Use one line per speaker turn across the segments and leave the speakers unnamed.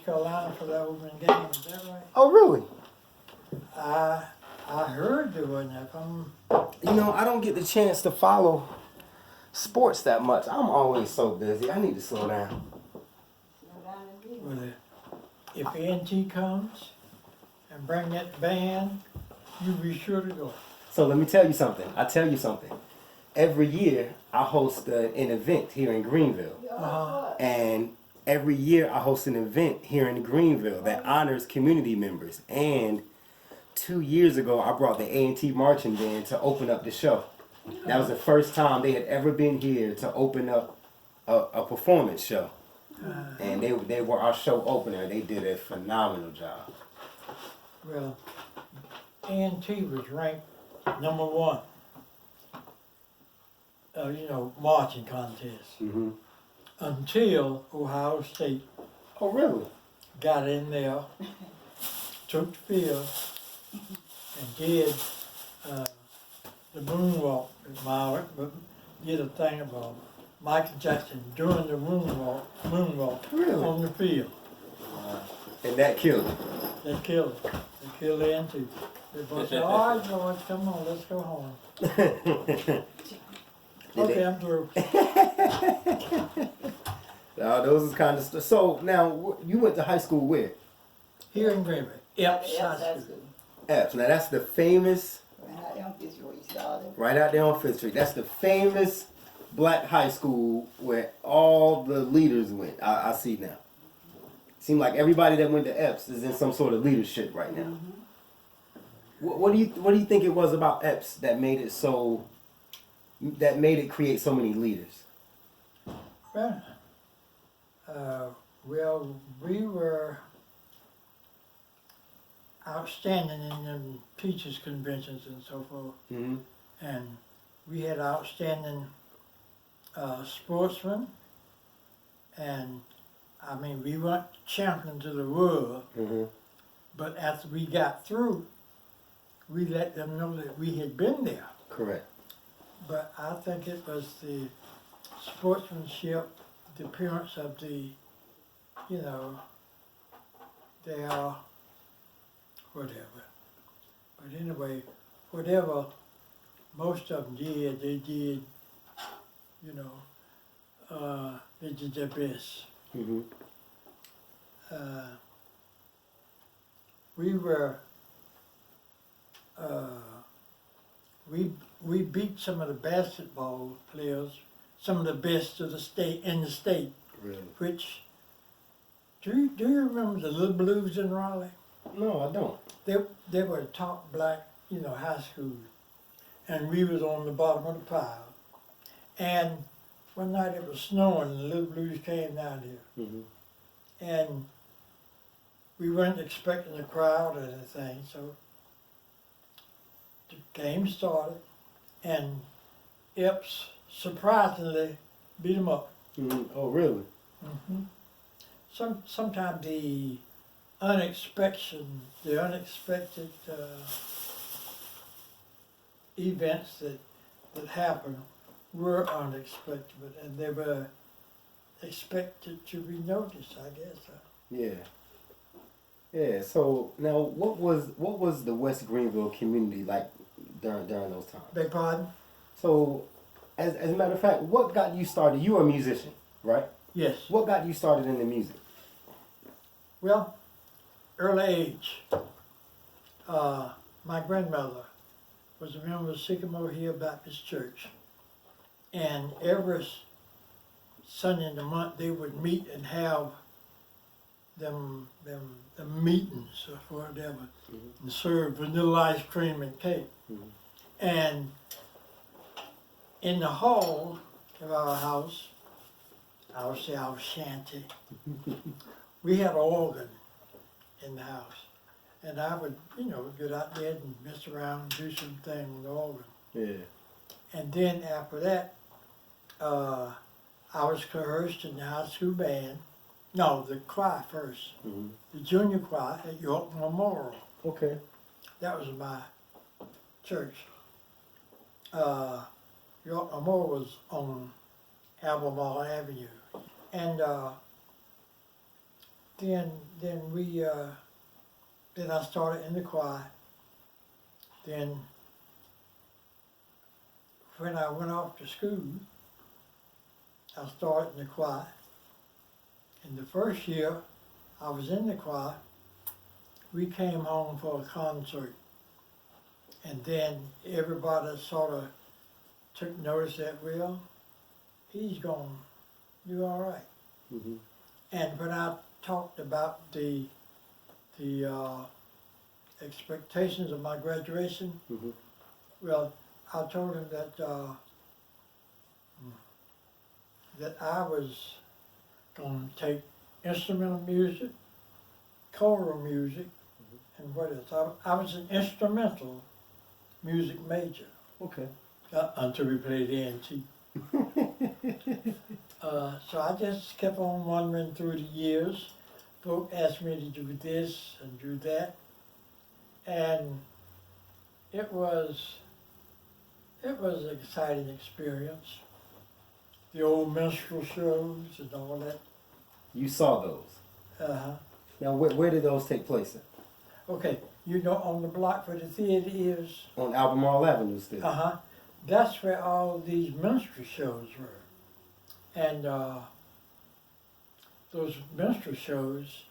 East Carolina for the opening game. Is that right?
Oh, really?
I heard there wasn't. If I'm
You know, I don't get the chance to follow sports that much. I'm always so busy. I need to slow down.
well, if NT comes and bring that band, you be sure to go.
So let me tell you something. I tell you something. Every year I host an event here in Greenville. And every year I host an event here in Greenville that honors community members. And 2 years ago I brought the A&T marching band to open up the show. That was the first time they had ever been here to open up a performance show. And they were our show opener. They did a phenomenal job.
Well, A&T was ranked #1. Marching contest
Mm-hmm.
until Ohio State
Oh, really?
got in there, took the field, and did the moonwalk. But did a thing about Michael Jackson doing the moonwalk
Really?
on the field.
And that killed it.
They killed it. They killed it into. They both said, "All right, George, come on, let's go home." Okay, I'm through.
Those is kind of stuff. So now you went to high school where?
Here in Greenville, Epps High School.
Epps. Now that's the famous. Right out there on Fifth Street. That's the famous black high school where all the leaders went. I see now. Seems like everybody that went to Epps is in some sort of leadership right now. What do you think it was about Epps that made it create so many leaders?
Well, we were outstanding in them teachers' conventions and so forth.
Mm-hmm.
And we had outstanding sportsmen. And, I mean, we weren't champions of the world.
Mm-hmm.
But after we got through, we let them know that we had been there.
Correct.
But I think it was the sportsmanship, the appearance of the, their whatever. But anyway, whatever most of them did, they did, they did their best.
Mm-hmm.
We were, we beat some of the basketball players, some of the best of the state, in the state.
Really?
Which, do you remember the Little Blues in Raleigh?
No, I don't.
They were the top black, high school. And we was on the bottom of the pile. And one night it was snowing and the Little Blues came down here.
Mm-hmm.
And we weren't expecting a crowd or anything, so the game started, and Epps surprisingly beat them up.
Mm-hmm. Oh, really?
Mm-hmm. Sometimes the unexpected events that happen were unexpected, and they were expected to be noticed, I guess.
Yeah. Yeah. So now, what was the West Greenville community like during those times?
Beg pardon?
So, as a matter of fact, what got you started? You were a musician, right?
Yes.
What got you started in the music?
Well, early age. My grandmother was a member of Sycamore Hill Baptist Church, and every Sunday in the month they would meet and have them meetings or whatever,
Mm-hmm.
and serve vanilla ice cream and cake.
Mm-hmm.
And in the hall of our house, I would say our shanty, we had an organ in the house. And I would, get out there and mess around and do something with the organ.
Yeah.
And then after that, I was coerced in the high school band. No, the choir first.
Mm-hmm.
The junior choir at York Memorial.
Okay.
That was my church. York Memorial was on Albemarle Avenue. And then I started in the choir. Then when I went off to school, I started in the choir. In the first year I was in the choir, we came home for a concert. And then everybody sort of took notice that, well, he's going to do all right.
Mm-hmm.
And when I talked about the expectations of my graduation,
Mm-hmm.
well, I told him that I was going to take instrumental music, choral music, and what else? I was an instrumental music major
Okay.
until we played A&T. So I just kept on wandering through the years. Folk asked me to do this and do that, and it was an exciting experience. The old minstrel shows and all that.
You saw those.
Uh-huh.
Now, where did those take place at?
Okay, you know, on the block where the theater is,
On Albemarle Avenue still.
uh-huh, that's where all these minstrel shows were. And those minstrel shows,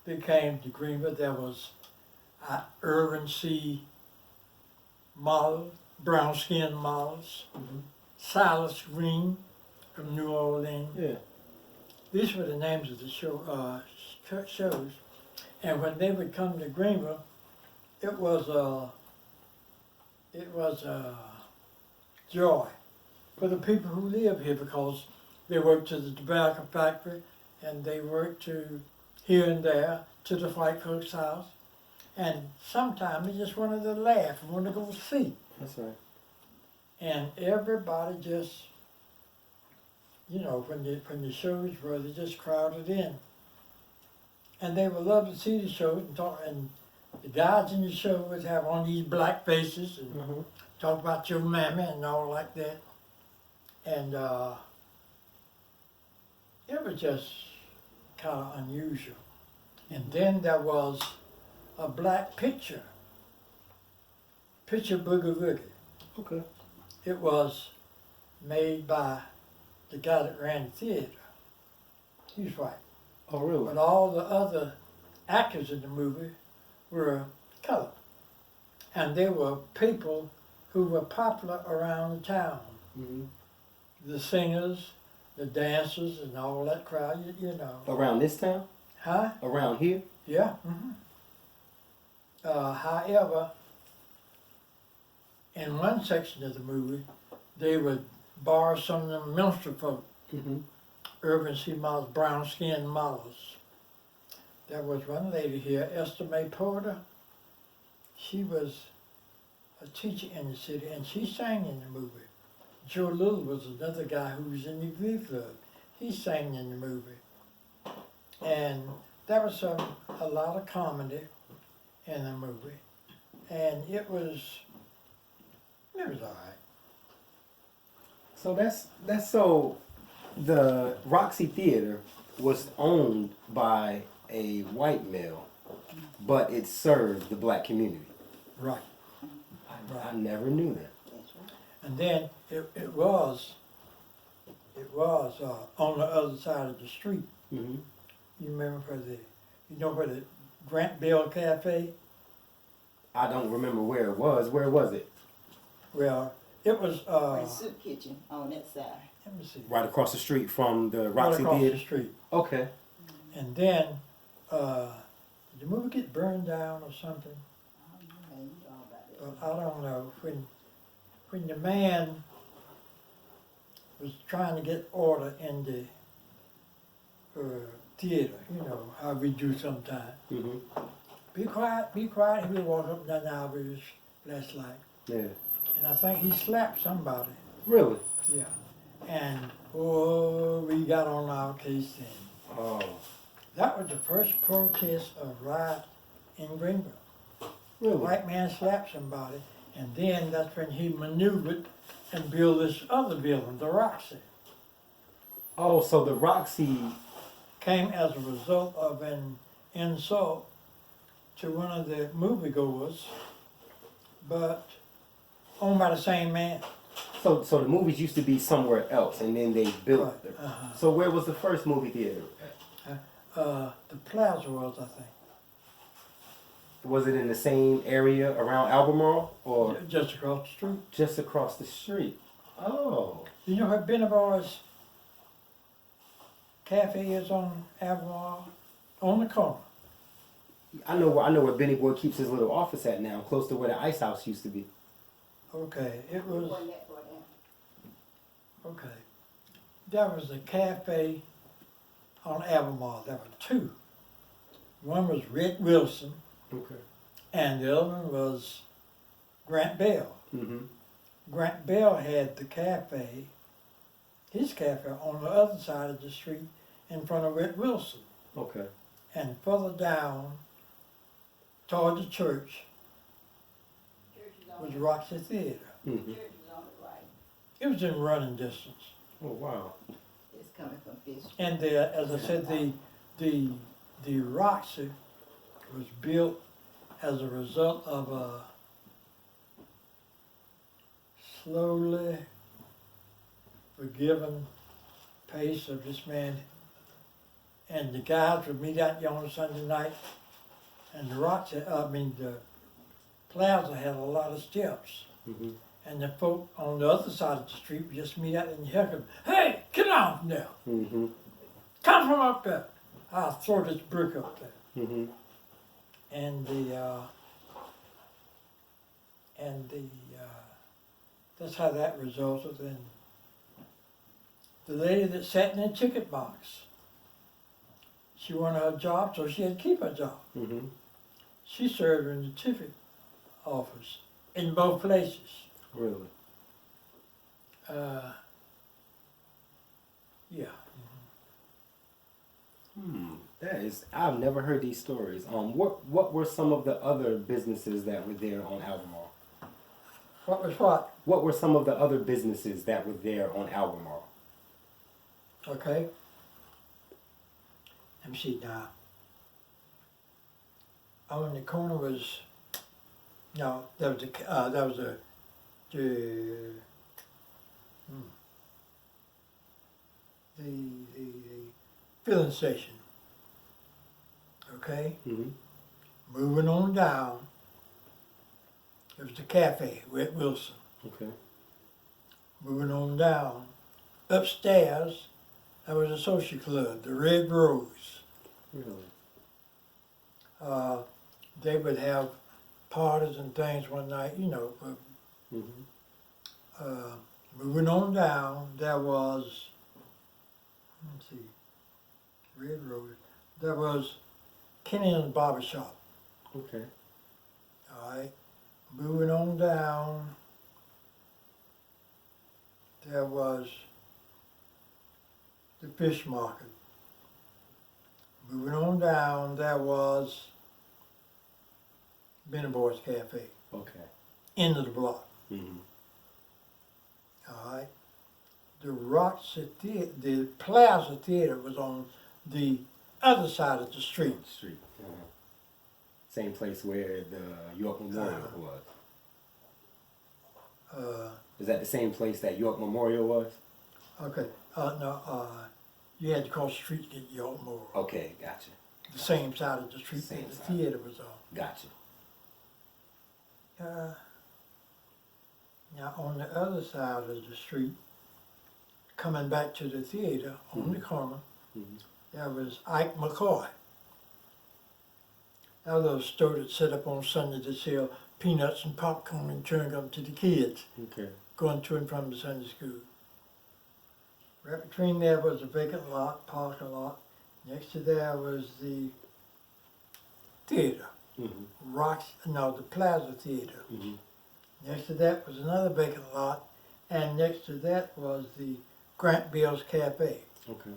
they came to Greenville. There was Irvin C. Model, brown skin models,
Mm-hmm.
Silas Green from New Orleans.
Yeah.
These were the names of the shows. And when they would come to Greenville, it was a joy for the people who live here, because they worked to the tobacco factory and they worked to here and there to the white folks' house. And sometimes they just wanted to laugh and wanted to go see.
That's right.
And everybody just, you know, when the shows were, they just crowded in. And they would love to see the shows and talk, and the guys in the show would have on these black faces and
Mm-hmm.
talk about your mammy and all like that. And it was just kind of unusual. And then there was a black picture Boogie Woogie.
Okay.
It was made by the guy that ran the theater. He was white.
Oh, really?
But all the other actors in the movie were colored. And they were people who were popular around the town.
Mm-hmm.
The singers, the dancers, and all that crowd, you know.
Around this town?
Huh?
Around here?
Yeah. Mm-hmm. However, in one section of the movie, they would borrow some of them minstrel folk,
Mm-hmm.
Irvin C. Models, brown skinned models. There was one lady here, Esther Mae Porter. She was a teacher in the city, and she sang in the movie. Joe Little was another guy who was in the Glee Club. He sang in the movie. And there was a lot of comedy in the movie. And it was all right.
So that's so the Roxy Theater was owned by a white male, but it served the black community.
Right.
I never knew that.
And then it was on the other side of the street.
Mm-hmm.
You remember where the Grant Bill Cafe?
I don't remember where it was. Where was it?
Well, it was
The soup kitchen on that side.
let me see.
Right across the street from the
Right
Roxy
across
Theater?
the street.
Okay.
And then did the movie get burned down or something?
I don't know all about that.
But I don't know. When the man was trying to get order in the theater, you know, how we do sometimes.
Mm-hmm.
Be quiet, he would walk up and down the aisle with his flashlight.
Yeah.
And I think he slapped somebody.
Really?
Yeah. And we got on our case then.
Oh.
That was the first protest of riot in Greenville. A
Really?
white man slapped somebody, and then that's when he maneuvered and built this other building, the Roxy.
Oh, so the Roxy
came as a result of an insult to one of the moviegoers, but owned by the same man.
So the movies used to be somewhere else, and then they built.
Right, uh-huh.
So where was the first movie theater at?
The plaza was, I think,
Was it in the same area around Albemarle, or
just across the street.
just across the street? Oh,
You know where Benny Boy's Cafe is on Albemarle? On the corner.
I know where Benny Boy keeps his little office at now, close to where the ice house used to be.
Okay, it was, okay. That was the cafe on Albemarle. There were two. One was Red Wilson,
Okay.
and the other one was Grant Bell.
Mm-hmm.
Grant Bell had the cafe, his cafe, on the other side of the street in front of Red Wilson.
Okay.
And further down toward the church was Roxy Theater.
Mm-hmm.
It was in running distance.
Oh wow.
It's coming from Fish.
And as I said, the Roxy was built as a result of a slowly forgiven pace of this man. And the guys would meet out there on Sunday night, and the plaza had a lot of steps.
Mm-hmm.
And the folk on the other side of the street would just meet out and hear them, "Hey, get on from there.
Mm-hmm.
Come from up there. I'll throw this brick up there."
Mm-hmm.
And that's how that resulted in the lady that sat in the ticket box. She wanted her job, so she had to keep her job.
Mm-hmm.
She served in the ticket office in both places.
Really?
Yeah.
That is, I've never heard these stories. What were some of the other businesses that were there on Albemarle?
What was what?
What were some of the other businesses that were there on Albemarle?
Okay. Let me see now. On the corner was, no, that was the filling station. Okay?
Mm-hmm.
Moving on down, it was the cafe, Red Wilson.
Okay.
Moving on down, upstairs, that was a social club, the Red Rose.
Really?
They would have parties and things one night, you know. But,
Mm-hmm.
moving on down, there was, let's see, Red Rose. There was Kenny's Barber Shop.
Okay.
All right. Moving on down, there was the fish market. Moving on down, there was Benny Boy's Cafe,
Okay.
end of the block.
Mm-hmm.
All right. The Roxy Theater, the Plaza Theater was on the other side of the street.
Street. Uh-huh. Same place where the York Memorial was. Is that the same place that York Memorial was?
Okay. No. You had to cross the street to get York Memorial.
Okay, gotcha.
The same side of the street
Same
that the
side.
theater was on.
Gotcha.
Now, on the other side of the street, coming back to the theater, on the corner,
Mm-hmm.
there was Ike McCoy. That was a store that set up on Sunday to sell peanuts and popcorn and chewing gum to the kids
Okay.
going to and from the Sunday school. Right between there was a vacant lot, parking lot. Next to there was the theater,
Mm-hmm.
the Plaza Theater.
Mm-hmm.
Next to that was another vacant lot, and next to that was the Grant Bell's Cafe.
Okay.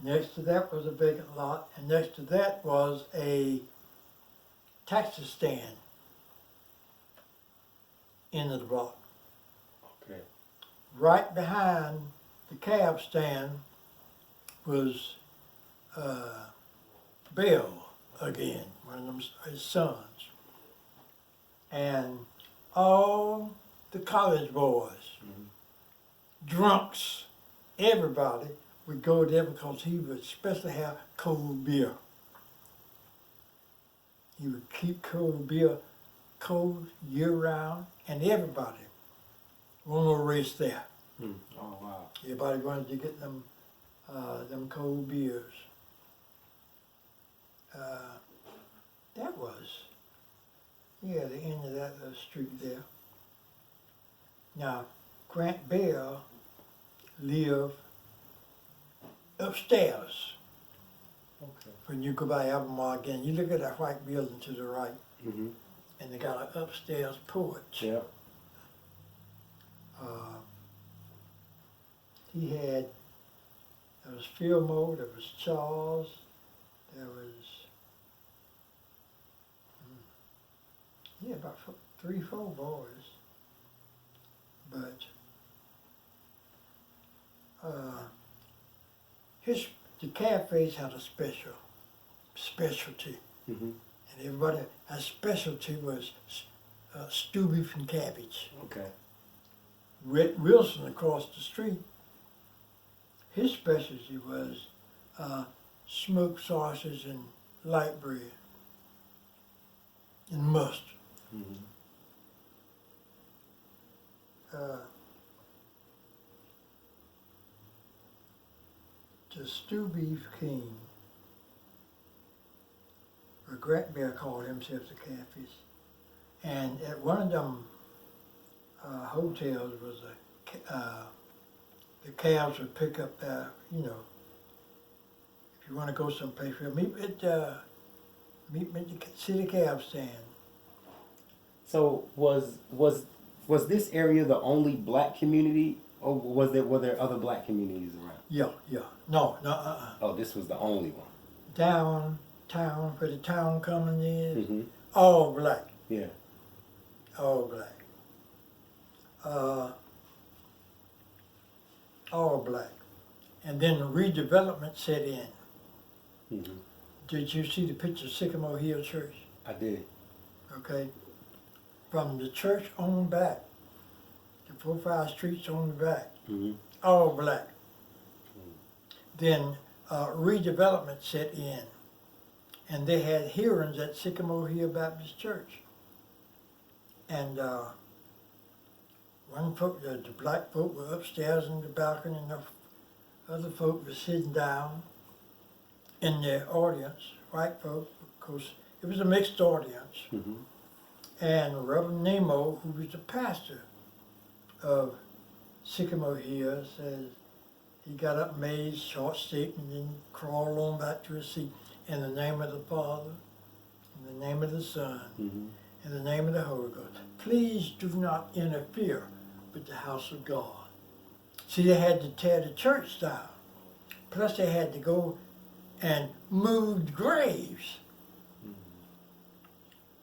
Next to that was a vacant lot, and next to that was a taxi stand, end of the block.
Okay.
Right behind the cab stand was Bill again, one of them, his sons. And all the college boys, drunks, everybody would go there because he would especially have cold beer. He would keep cold beer cold year round, and everybody wanted to race there.
Oh wow.
Everybody wanted to get them cold beers. That was, yeah, the end of that street there. Now, Grant Bell lived upstairs.
Okay.
When you go by Albemarle again, you look at that white building to the right,
Mm-hmm.
and they got an upstairs porch.
Yeah.
He had, there was Fillmore, there was Charles, there was, yeah, about 3, 4 boys. But the cafes had a specialty.
Mm-hmm.
And everybody, our specialty was stew beef and cabbage.
Okay.
Wilson across the street, his specialty was smoked sausage and light bread and mustard.
Mm-hmm.
The stew beef king, or Grant Bear called himself the Cafes, and at one of them hotels was the cabs would pick up there, you know, if you want to go someplace, meet me at the city cab stand.
So was this area the only black community, or were there other black communities around?
Yeah. No.
Oh, this was the only one.
Downtown, where the town coming is,
Mm-hmm.
all black.
Yeah.
All black. All black. And then the redevelopment set in.
Mm-hmm.
Did you see the picture of Sycamore Hill Church?
I did.
Okay. From the church on back, the 4 or 5 streets on the back,
Mm-hmm.
all black. Then redevelopment set in, and they had hearings at Sycamore Hill Baptist Church. And the black folk were upstairs in the balcony, and the other folk were sitting down in the audience, white folk, because it was a mixed audience.
Mm-hmm.
And Reverend Nemo, who was the pastor of Sycamore Hill, says he got up, made his short statement, and then crawled on back to his seat. In the name of the Father, in the name of the Son,
Mm-hmm.
in the name of the Holy Ghost, please do not interfere with the house of God. See, they had to tear the church down. Plus they had to go and move the graves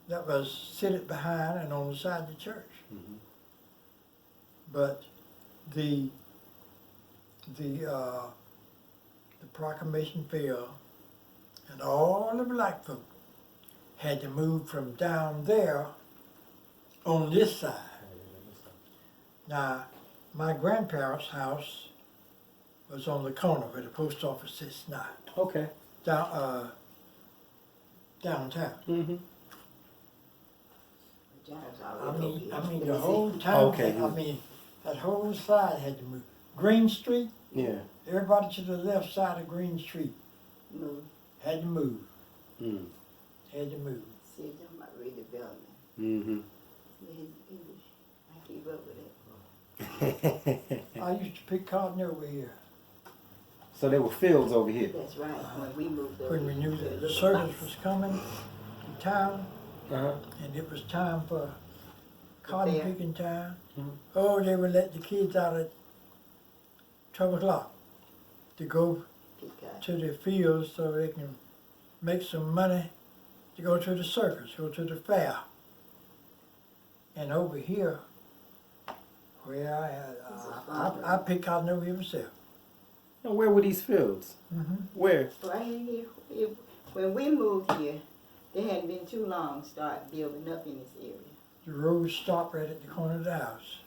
that was seated behind and on the side of the church.
Mm-hmm.
But the proclamation fell, and all the black folk had to move from down there on this side. Now, my grandparents' house was on the corner where the post office sits now,
Okay.
downtown.
Mm-hmm.
I mean the whole town.
Okay.
That whole side had to move. Green Street,
Yeah.
everybody to the left side of Green Street
Move.
had to move.
Mm.
Had to move.
See, you're talking about redevelopment.
Mm-hmm.
I keep up with it.
I used to pick cotton over here.
So there were fields over here.
That's right, when we moved over.
When we knew
to
that the
little
service
lots.
was coming to town,
Uh-huh.
and it was time for cotton
fair.
picking time.
Mhm.
Oh, they would let the kids out at 12 o'clock to go
Peacock.
to the fields so they can make some money to go to the circus, go to the fair. And over here, where I pick cotton over here myself.
And where were these fields? Where?
Right here, when we moved here, they hadn't been too long start building up in this area.
The road stopped right at the corner of the house.